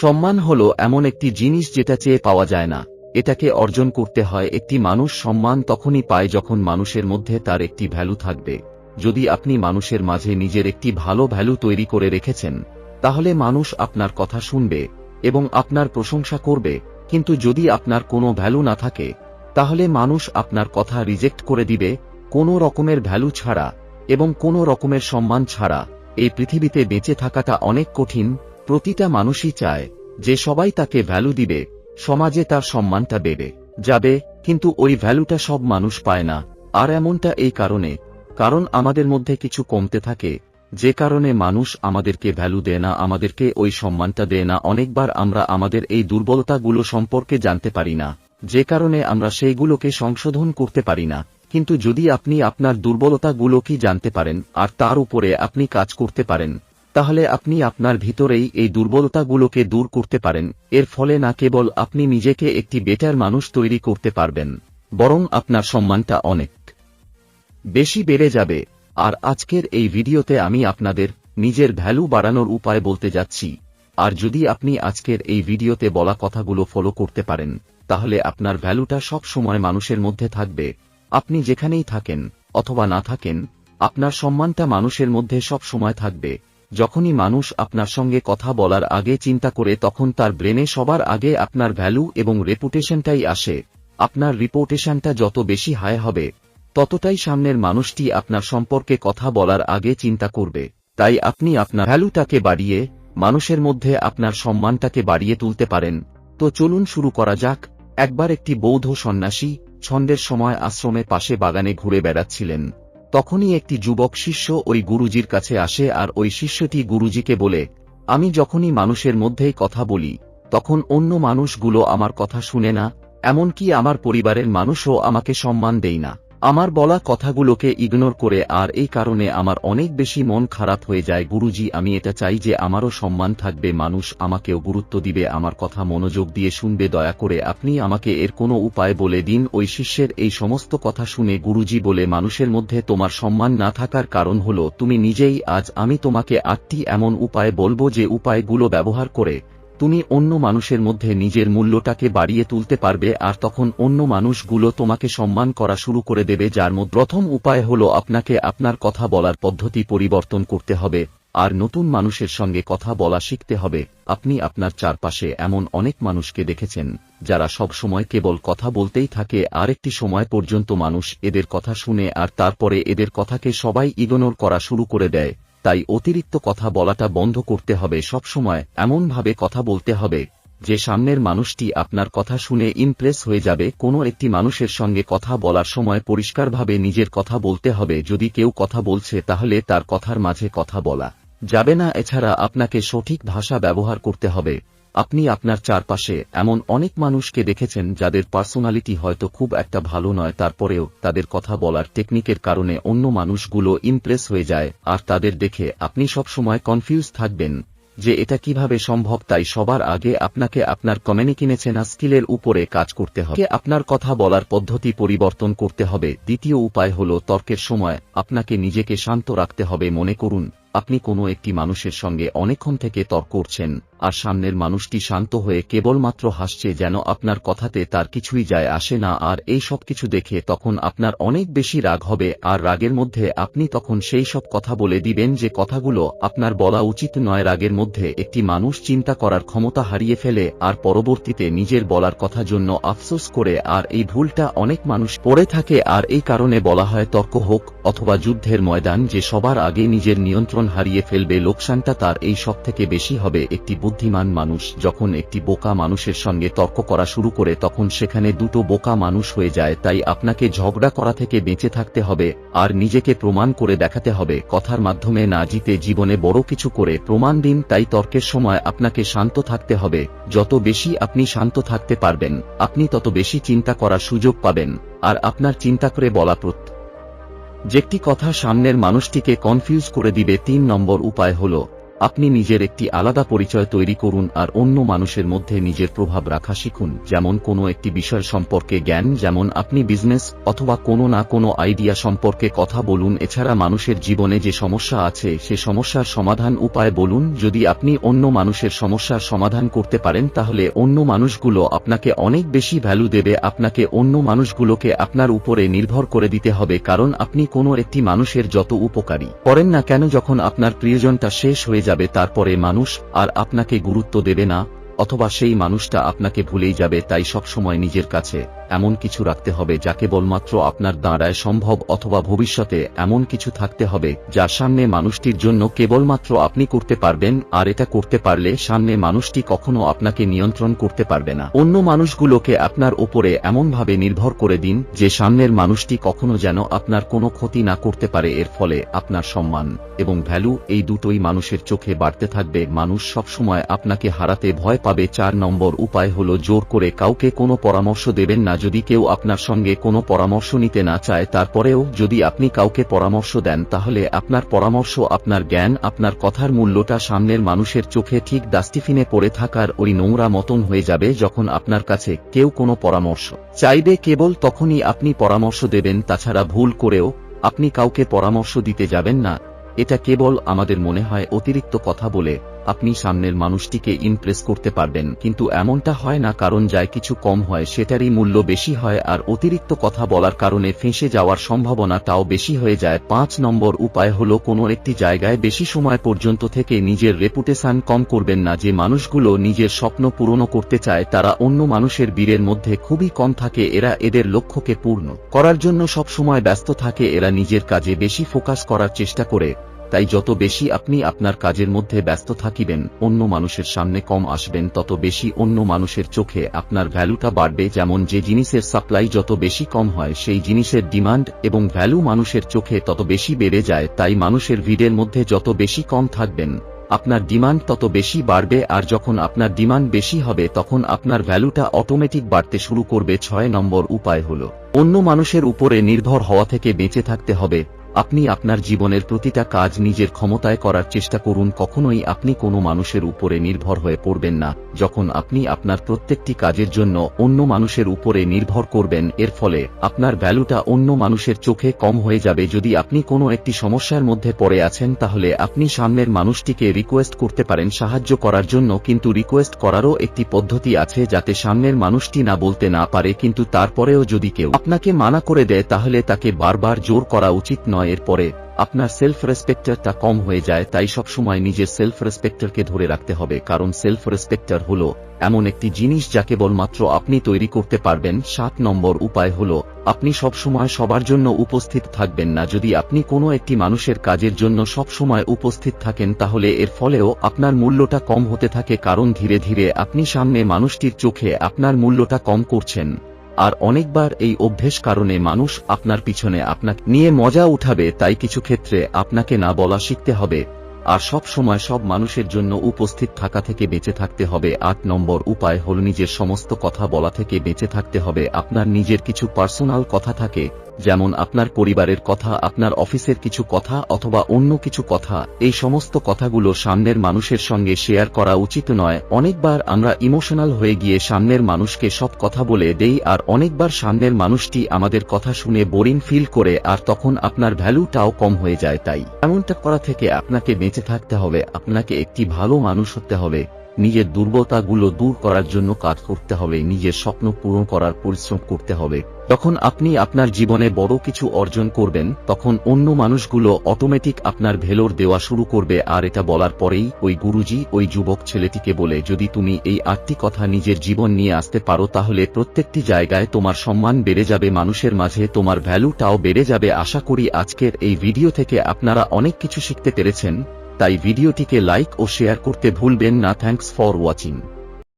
সম্মান হলো এমন একটি জিনিস যেটা চেয়ে পাওয়া যায় না, এটাকে অর্জন করতে হয়। একটি মানুষ সম্মান তখনই পায় যখন মানুষের মধ্যে তার একটি ভ্যালু থাকবে। যদি আপনি মানুষের মাঝে নিজের একটি ভালো ভ্যালু তৈরি করে রেখেছেন, তাহলে মানুষ আপনার কথা শুনবে এবং আপনার প্রশংসা করবে। কিন্তু যদি আপনার কোনো ভ্যালু না থাকে, তাহলে মানুষ আপনার কথা রিজেক্ট করে দিবে। কোনো রকমের ভ্যালু ছাড়া এবং কোনো রকমের সম্মান ছাড়া এই পৃথিবীতে বেঁচে থাকাটা অনেক কঠিন। প্রতিটা মানুষই চায় যে সবাই তাকে ভ্যালু দিবে, সমাজে তার সম্মানটা বেড়ে যাবে, কিন্তু ওই ভ্যালুটা সব মানুষ পায় না। আর এমনটা এই কারণ আমাদের মধ্যে কিছু কমতে থাকে, যে কারণে মানুষ আমাদেরকে ভ্যালু দেয় না, আমাদেরকে ওই সম্মানটা দেয় না। অনেকবার আমরা আমাদের এই দুর্বলতাগুলো সম্পর্কে জানতে পারি না, যে কারণে আমরা সেইগুলোকে সংশোধন করতে পারি না। কিন্তু যদি আপনি আপনার দুর্বলতাগুলো কি জানতে পারেন আর তার উপরে আপনি কাজ করতে পারেন, তাহলে আপনি আপনার ভিতরেই এই দুর্বলতাগুলোকে দূর করতে পারেন। এর ফলে না কেবল আপনি নিজেকে একটি বেটার মানুষ তৈরি করতে পারবেন, বরং আপনার সম্মানটা অনেক বেশি বেড়ে যাবে। আর আজকের এই ভিডিওতে আমি আপনাদের নিজের ভ্যালু বাড়ানোর উপায় বলতে যাচ্ছি। আর যদি আপনি আজকের এই ভিডিওতে বলা কথাগুলো ফলো করতে পারেন, তাহলে আপনার ভ্যালুটা সব সময় মানুষের মধ্যে থাকবে। আপনি যেখানেই থাকেন অথবা না থাকেন, আপনার সম্মানটা মানুষের মধ্যে সব সময় থাকবে। যখনই মানুষ আপনার সঙ্গে কথা বলার আগে চিন্তা করে, তখন তার ব্রেনে সবার আগে আপনার ভ্যালু এবং রেপুটেশনটাই আসে। আপনার রিপুটেশনটা যত বেশি হাই হবে, ততটাই সামনের মানুষটি আপনার সম্পর্কে কথা বলার আগে চিন্তা করবে। তাই আপনি আপনার ভ্যালুটাকে বাড়িয়ে মানুষের মধ্যে আপনার সম্মানটাকে বাড়িয়ে তুলতে পারেন। তো চলুন শুরু করা যাক। একবার একটি বৌদ্ধ সন্ন্যাসী ছন্দের সময় আশ্রমে পাশে বাগানে ঘুরে বেড়াচ্ছিলেন। তখনই একটি যুবক শিষ্য ওই গুরুজির কাছে আসে, আর ওই শিষ্যটি গুরুজিকে বলে, আমি যখনই মানুষের মধ্যেই কথা বলি, তখন অন্য মানুষগুলো আমার কথা শুনে না, এমনকি আমার পরিবারের মানুষও আমাকে সম্মান দেয় না। আমার বলা কথাগুলোকে ইগনোর করে, আর এই কারণে আমার অনেক বেশি মন খারাপ হয়ে যায়। গুরুজি, আমি এটা চাই যে আমারও সম্মান থাকবে, মানুষ আমাকেও গুরুত্ব দিবে, আমার কথা মনোযোগ দিয়ে শুনবে। দয়া করে আপনি আমাকে এর কোনো উপায় বলে দিন। ওই শিষ্যের এই সমস্ত কথা শুনে গুরুজি বলে, মানুষের মধ্যে তোমার সম্মান না থাকার কারণ হলো তুমি নিজেই। আজ আমি তোমাকে 8টি এমন উপায় বলবো, যে উপায়গুলো ব্যবহার করে তুমি অন্য মানুষের মধ্যে নিজের মূল্যটাকে বাড়িয়ে তুলতে পারবে, আর তখন অন্য মানুষগুলো তোমাকে সম্মান করা শুরু করে দেবে। যার মধ্যে প্রথম উপায় হলো, আপনাকে আপনার কথা বলার পদ্ধতি পরিবর্তন করতে হবে আর নতুন মানুষের সঙ্গে কথা বলা শিখতে হবে। আপনি আপনার চারপাশে এমন অনেক মানুষকে দেখেছেন যারা সব সময় কেবল কথা বলতেই থাকে, আর একটি সময় পর্যন্ত মানুষ এদের কথা শুনে আর তারপরে এদের কথাকে সবাই ইগনোর করা শুরু করে দেয়। তাই অতিরিক্ত কথা বলাটা বন্ধ করতে হবে। সব সময় এমনভাবে কথা বলতে হবে যে সামনের মানুষটি আপনার কথা শুনে ইমপ্রেস হয়ে যাবে। কোনো একটি মানুষের সঙ্গে কথা বলার সময় পরিষ্কারভাবে নিজের কথা বলতে হবে। যদি কেউ কথা বলছে, তাহলে তার কথার মাঝে কথা বলা যাবে না। এছাড়া আপনাকে সঠিক ভাষা ব্যবহার করতে হবে। আপনি আপনার চারপাশে এমন অনেক মানুষকে দেখেছেন যাদের পার্সোনালিটি হয়তো খুব একটা ভালো নয়, তারপরেও তাদের কথা বলার টেকনিকের কারণে অন্য মানুষগুলো ইমপ্রেস হয়ে যায়, আর তাদের দেখে আপনি সব সময় কনফিউজ থাকবেন যে এটা কিভাবে সম্ভব। তাই সবার আগে আপনাকে আপনার কমিউনিকেশন স্কিলের উপরে কাজ করতে হবে। আপনার কথা বলার পদ্ধতি পরিবর্তন করতে হবে। দ্বিতীয় উপায় হলো, তর্কের সময় আপনাকে নিজেকে শান্ত রাখতে হবে। মনে করুন আপনি কোনো একটি মানুষের সঙ্গে অনেকক্ষণ থেকে তর্ক করছেন, আর সামনের মানুষটি শান্ত হয়ে কেবলমাত্র হাসছে, যেন আপনার কথাতে তার কিছুই যায় আসে না। আর এই সব কিছু দেখে তখন আপনার অনেক বেশি রাগ হবে, আর রাগের মধ্যে আপনি তখন সেই সব কথা বলে দিবেন যে কথাগুলো আপনার বলা উচিত নয়। রাগের মধ্যে একটি মানুষ চিন্তা করার ক্ষমতা হারিয়ে ফেলে, আর পরবর্তীতে নিজের বলার কথা জন্য আফসোস করে, আর এই ভুলটা অনেক মানুষ করে থাকে। আর এই কারণে বলা হয়, তর্ক হোক অথবা যুদ্ধের ময়দান, যে সবার আগে নিজের নিয়ন্ত্রণ হারিয়ে ফেলবে, লোকসানটা তার এই সব থেকে বেশি হবে। একটি বুদ্ধিমান মানুষ যখন একটি বোকা মানুষের সঙ্গে তর্ক করা শুরু করে, তখন সেখানে দুটো বোকা মানুষ হয়ে যায়। তাই আপনাকে ঝগড়া করা থেকে বেঁচে থাকতে হবে আর নিজেকে প্রমাণ করে দেখাতে হবে। কথার মাধ্যমে না জিতে জীবনে বড় কিছু করে প্রমাণ দিন। তাই তর্কের সময় আপনাকে শান্ত থাকতে হবে। যত বেশি আপনি শান্ত থাকতে পারবেন, আপনি তত বেশি চিন্তা করার সুযোগ পাবেন, আর আপনার চিন্তা করে বলা যেকটি কথা সামনের মানুষটিকে কনফিউজ করে দিবে। 3 নম্বর উপায় হলো, আপনি নিজের একটি আলাদা পরিচয় তৈরি করুন আর অন্য মানুষের মধ্যে নিজের প্রভাব রাখা শিখুন। যেমন কোনো একটি বিষয় সম্পর্কে জ্ঞান, যেমন আপনি বিজনেস অথবা কোনো না কোনো আইডিয়া সম্পর্কে কথা বলুন। এছাড়া মানুষের জীবনে যে সমস্যা আছে সে সমস্যার সমাধান উপায় বলুন। যদি আপনি অন্য মানুষের সমস্যার সমাধান করতে পারেন তাহলে অন্য মানুষগুলো আপনাকে অনেক বেশি ভ্যালু দেবে। আপনাকে অন্য মানুষগুলোকে আপনার উপরে নির্ভর করে দিতে হবে, কারণ আপনি কোনো একটি মানুষের যত উপকারী করেন না কেন, যখন আপনার প্রিয়জনটা শেষ হয়ে যাবে তারপরে মানুষ আর আপনাকে গুরুত্ব দেবে না, অথবা সেই মানুষটা আপনাকে ভুলেই যাবে। তাই সবসময় নিজের কাছে এমন কিছু রাখতে হবে যা কেবলমাত্র আপনার দ্বারায় সম্ভব, অথবা ভবিষ্যতে এমন কিছু থাকতে হবে যা সামনে মানুষটির জন্য কেবলমাত্র আপনি করতে পারবেন, আর এটা করতে পারলে সামনে মানুষটি কখনো আপনাকে নিয়ন্ত্রণ করতে পারবে না। অন্য মানুষগুলোকে আপনার উপরে এমনভাবে নির্ভর করে দিন যে সামনের মানুষটি কখনো যেন আপনার কোনো ক্ষতি না করতে পারে। এর ফলে আপনার সম্মান এবং ভ্যালু এই দুটোই মানুষের চোখে বাড়তে থাকবে। মানুষ সবসময় আপনাকে হারাতে ভয় পাবে। 4 নম্বর উপায় হলো জোর করে কাউকে কোনো পরামর্শ দেবেন না। যদি কেউ আপনার সঙ্গে কোনো পরামর্শ নিতে না চায়, তারপরেও যদি আপনি কাউকে পরামর্শ দেন তাহলে আপনার পরামর্শ, আপনার জ্ঞান, আপনার কথার মূল্যটা সামনের মানুষের চোখে ঠিক ডাস্টবিনে পড়ে থাকার ওই নোংরা মতন হয়ে যাবে। যখন আপনার কাছে কেউ কোনো পরামর্শ চাইবে কেবল তখনই আপনি পরামর্শ দেবেন, তাছাড়া ভুল করেও আপনি কাউকে পরামর্শ দিতে যাবেন না। এটা কেবল আমাদের মনে হয় অতিরিক্ত কথা বলে আপনি সামনের মানুষটিকে ইমপ্রেস করতে পারবেন, কিন্তু এমনটা হয় না। কারণ যায় কিছু কম হয় সেটারই মূল্য বেশি হয়, আর অতিরিক্ত কথা বলার কারণে ফেঁসে যাওয়ার সম্ভাবনাটাও বেশি হয়ে যায়। 5 নম্বর উপায় হলো কোনো একটি জায়গায় বেশি সময় পর্যন্ত থেকে নিজের রেপুটেশন কম করবেন না। যে মানুষগুলো নিজের স্বপ্ন পূরণ করতে চায় তারা অন্য মানুষের ভিড়ের মধ্যে খুবই কম থাকে। এরা এদের লক্ষ্যকে পূর্ণ করার জন্য সব সময় ব্যস্ত থাকে। এরা নিজের কাজে বেশি ফোকাস করার চেষ্টা করে। তাই যত বেশি আপনি আপনার কাজের মধ্যে ব্যস্ত থাকিবেন, অন্য মানুষের সামনে কম আসবেন, তত বেশি অন্য মানুষের চোখে আপনার ভ্যালুটা বাড়বে। যেমন যে জিনিসের সাপ্লাই যত বেশি কম হয় সেই জিনিসের ডিমান্ড এবং ভ্যালু মানুষের চোখে তত বেশি বেড়ে যায়। তাই মানুষের ভিড়ের মধ্যে যত বেশি কম থাকবেন আপনার ডিমান্ড তত বেশি বাড়বে, আর যখন আপনার ডিমান্ড বেশি হবে তখন আপনার ভ্যালুটা অটোমেটিক বাড়তে শুরু করবে। 6 নম্বর উপায় হলো অন্য মানুষের উপরে নির্ভর হওয়া থেকে বেঁচে থাকতে হবে। আপনি আপনার জীবনের প্রতিটা কাজ নিজের ক্ষমতায় করার চেষ্টা করুন। কখনোই আপনি কোনো মানুষের উপরে নির্ভর হয়ে পড়বেন না। যখন আপনি আপনার প্রত্যেকটি কাজের জন্য অন্য মানুষের উপরে নির্ভর করবেন, এর ফলে আপনার ভ্যালুটা অন্য মানুষের চোখে কম হয়ে যাবে। যদি আপনি কোনো একটি সমস্যার মধ্যে পড়ে আছেন তাহলে আপনি সামনের মানুষটিকে রিকোয়েস্ট করতে পারেন সাহায্য করার জন্য, কিন্তু রিকোয়েস্ট করারও একটি পদ্ধতি আছে যাতে সামনের মানুষটি না বলতে না পারে। কিন্তু তারপরেও যদি কেউ আপনাকে মানা করে দেয় তাহলে তাকে বারবার জোর করা উচিত নয়। এরপরে আপনার সেলফ রেসপেক্টরটা কম হয়ে যায়। তাই সবসময় নিজের সেলফ রেসপেক্টরকে ধরে রাখতে হবে, কারণ সেলফ রেসপেক্টর হলো এমন একটি জিনিস যা কেবলমাত্র আপনি তৈরি করতে পারবেন। 7 নম্বর উপায় হলো আপনি সবসময় সবার জন্য উপস্থিত থাকবেন না। যদি আপনি কোনো একটি মানুষের কাজের জন্য সবসময় উপস্থিত থাকেন তাহলে এর ফলেও আপনার মূল্যটা কম হতে থাকে, কারণ ধীরে ধীরে আপনি সামনে মানুষটির চোখে আপনার মূল্যটা কম করছেন। আর অনেকবার এই অভ্যেস কারণে মানুষ আপনার পিছনে আপনাকে নিয়ে মজা উঠাবে। তাই কিছু ক্ষেত্রে আপনাকে না বলা শিখতে হবে, আর সব সময় সব মানুষের জন্য উপস্থিত থাকা থেকে বেঁচে থাকতে হবে। 8 নম্বর উপায় হল নিজের সমস্ত কথা বলা থেকে বেঁচে থাকতে হবে। আপনার নিজের কিছু পার্সোনাল কথা থাকে, যেমন আপনার পরিবারের কথা, আপনার অফিসের কিছু কথা, অথবা অন্য কিছু কথা। এই সমস্ত কথাগুলো সামনের মানুষের সঙ্গে শেয়ার করা উচিত নয়। অনেকবার আমরা ইমোশনাল হয়ে গিয়ে সামনের মানুষকে সব কথা বলে দেই, আর অনেকবার সামনের মানুষটি আমাদের কথা শুনে বোরিং ফিল করে, আর তখন আপনার ভ্যালুটাও কম হয়ে যায়। তাই এমনটা করা থেকে আপনাকে বেঁচে থাকতে হবে। আপনাকে একটি ভালো মানুষ হতে হবে, নিজের দুর্বলতাগুলো দূর করার জন্য কাজ করতে হবে, নিজের স্বপ্ন পূরণ করার পরিশ্রম করতে হবে। যখন আপনি আপনার জীবনে বড় কিছু অর্জন করবেন তখন অন্য মানুষগুলো অটোমেটিক আপনার ভেলোর দেওয়া শুরু করবে। আর এটা বলার পরেই ওই গুরুজি ওই যুবক ছেলেটিকে বলে, যদি তুমি এই 8টি কথা নিজের জীবন নিয়ে আসতে পারো তাহলে প্রত্যেকটি জায়গায় তোমার সম্মান বেড়ে যাবে, মানুষের মাঝে তোমার ভ্যালুটাও বেড়ে যাবে। আশা করি আজকের এই ভিডিও থেকে আপনারা অনেক কিছু শিখতে পেরেছেন। তাই ভিডিওটিকে লাইক ও শেয়ার করতে ভুলবেন না। Thanks for watching.